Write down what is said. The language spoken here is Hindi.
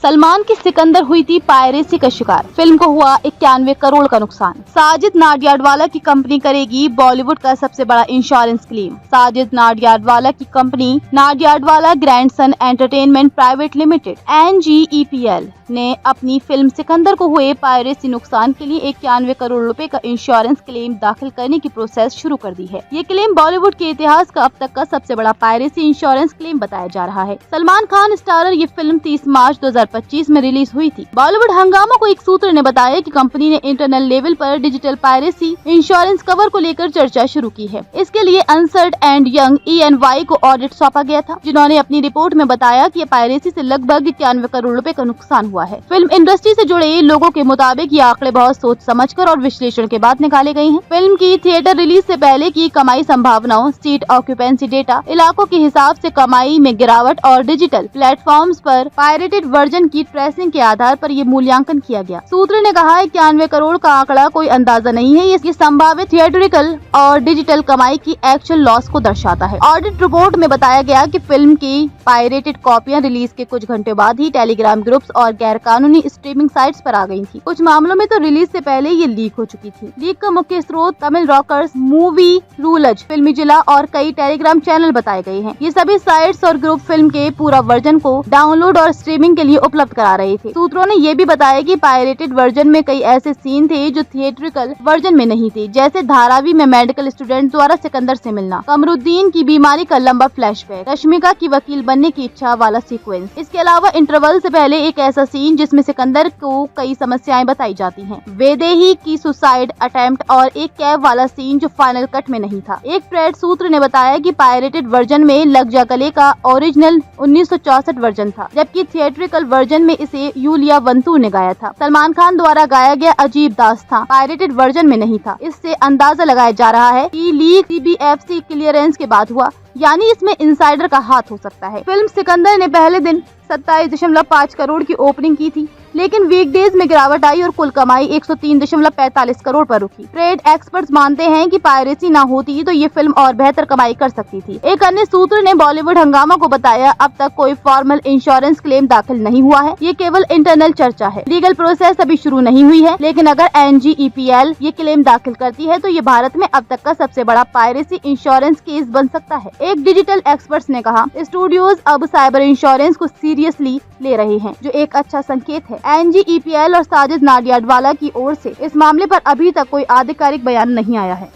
सलमान की सिकंदर हुई थी पायरेसी का शिकार। फिल्म को हुआ 91 करोड़ का नुकसान। साजिद नाडियाडवाला की कंपनी करेगी बॉलीवुड का सबसे बड़ा इंश्योरेंस क्लेम। साजिद नाडियाडवाला की company Nadiadwala grandson entertainment private limited (NGEPL) ने अपनी फिल्म सिकंदर को हुए पायरेसी नुकसान के लिए 91 करोड़ रुपए का इंश्योरेंस क्लेम दाखिल करने की प्रोसेस शुरू कर दी है। ये क्लेम बॉलीवुड के इतिहास का अब तक का सबसे बड़ा पायरेसी इंश्योरेंस क्लेम बताया जा रहा है। सलमान खान स्टारर ये फिल्म 30 मार्च 2025 में रिलीज हुई थी। बॉलीवुड हंगामा को एक सूत्र ने बताया कि कंपनी ने इंटरनल लेवल पर डिजिटल पायरेसी इंश्योरेंस कवर को लेकर चर्चा शुरू की है। इसके लिए अंसर्ड एंड यंग EY को ऑडिट सौंपा गया था, जिन्होंने अपनी रिपोर्ट में बताया कि पायरेसी से लगभग 91 करोड़ रुपए का नुकसान हुआ है। फिल्म इंडस्ट्री से जुड़े लोगों के मुताबिक ये आंकड़े बहुत सोच समझकर और विश्लेषण के बाद निकाले गए हैं। फिल्म की थिएटर रिलीज से पहले की कमाई संभावनाओं, सीट ऑक्यूपेंसी डेटा, इलाकों के हिसाब से कमाई में गिरावट और डिजिटल प्लेटफॉर्म्स पर पायरेटेड वर्जन की ट्रेसिंग के आधार पर ये मूल्यांकन किया गया। सूत्र ने कहा है कि 91 करोड़ का आंकड़ा कोई अंदाजा नहीं है, ये संभावित थिएटरिकल और डिजिटल कमाई की एक्चुअल लॉस को दर्शाता है। ऑडिट रिपोर्ट में बताया गया कि फिल्म की पायरेटेड कॉपियां रिलीज के कुछ घंटे बाद ही टेलीग्राम ग्रुप्स और गैर कानूनी स्ट्रीमिंग साइट्स पर आ गई थी। कुछ मामलों में तो रिलीज से पहले ये लीक हो चुकी थी। लीक का मुख्य स्रोत तमिल रॉकर्स, मूवी रूलज, फिल्मी जिला और कई टेलीग्राम चैनल बताए गए हैं। ये सभी साइट्स और ग्रुप फिल्म के पूरा वर्जन को डाउनलोड और स्ट्रीमिंग के लिए उपलब्ध करा रहे थे। सूत्रों ने ये भी बताया कि पायरेटेड वर्जन में कई ऐसे सीन थे जो थिएट्रिकल वर्जन में नहीं थे, जैसे धारावी में मेडिकल स्टूडेंट द्वारा सिकंदर से मिलना, कमरुद्दीन की बीमारी का लंबा फ्लैशबैक, रश्मिका की वकील बनने की इच्छा वाला सीक्वेंस। इसके अलावा इंटरवल से पहले एक ऐसा सीन जिसमें सिकंदर को कई समस्याएं बताई जाती हैं, वैदेही की सुसाइड अटेम्प्ट और एक कैब वाला सीन जो फाइनल कट में नहीं था। एक ट्रेड सूत्र ने बताया कि पायरेटेड वर्जन में लग जा गले का ओरिजिनल 1964 वर्जन था, जबकि थिएट्रिकल वर्जन में इसे यूलिया वंतू ने गाया था। सलमान खान द्वारा गाया गया अजीब दास्तां पायरेटेड वर्जन में नहीं था। इससे अंदाजा लगाया जा रहा है कि लीक CBFC क्लियरेंस के बाद हुआ, यानी इसमें इनसाइडर का हाथ हो सकता है। फिल्म सिकंदर ने पहले दिन 27.5 करोड़ की ओपनिंग की थी, लेकिन वीकडेज में गिरावट आई और कुल कमाई 103.45 करोड़ पर रुकी। ट्रेड एक्सपर्ट्स मानते हैं कि पायरेसी ना होती तो ये फिल्म और बेहतर कमाई कर सकती थी। एक अन्य सूत्र ने बॉलीवुड हंगामा को बताया, अब तक कोई फॉर्मल इंश्योरेंस क्लेम दाखिल नहीं हुआ है, ये केवल इंटरनल चर्चा है। लीगल प्रोसेस अभी शुरू नहीं हुई है, लेकिन अगर NGEPL ये क्लेम दाखिल करती है तो ये भारत में अब तक का सबसे बड़ा पायरेसी इंश्योरेंस केस बन सकता है। एक डिजिटल एक्सपर्ट्स ने कहा, स्टूडियोज अब साइबर इंश्योरेंस को सीरियसली ले रहे हैं, जो एक अच्छा संकेत है। NGEPL और साजिद नाडियाडवाला की ओर से इस मामले पर अभी तक कोई आधिकारिक बयान नहीं आया है।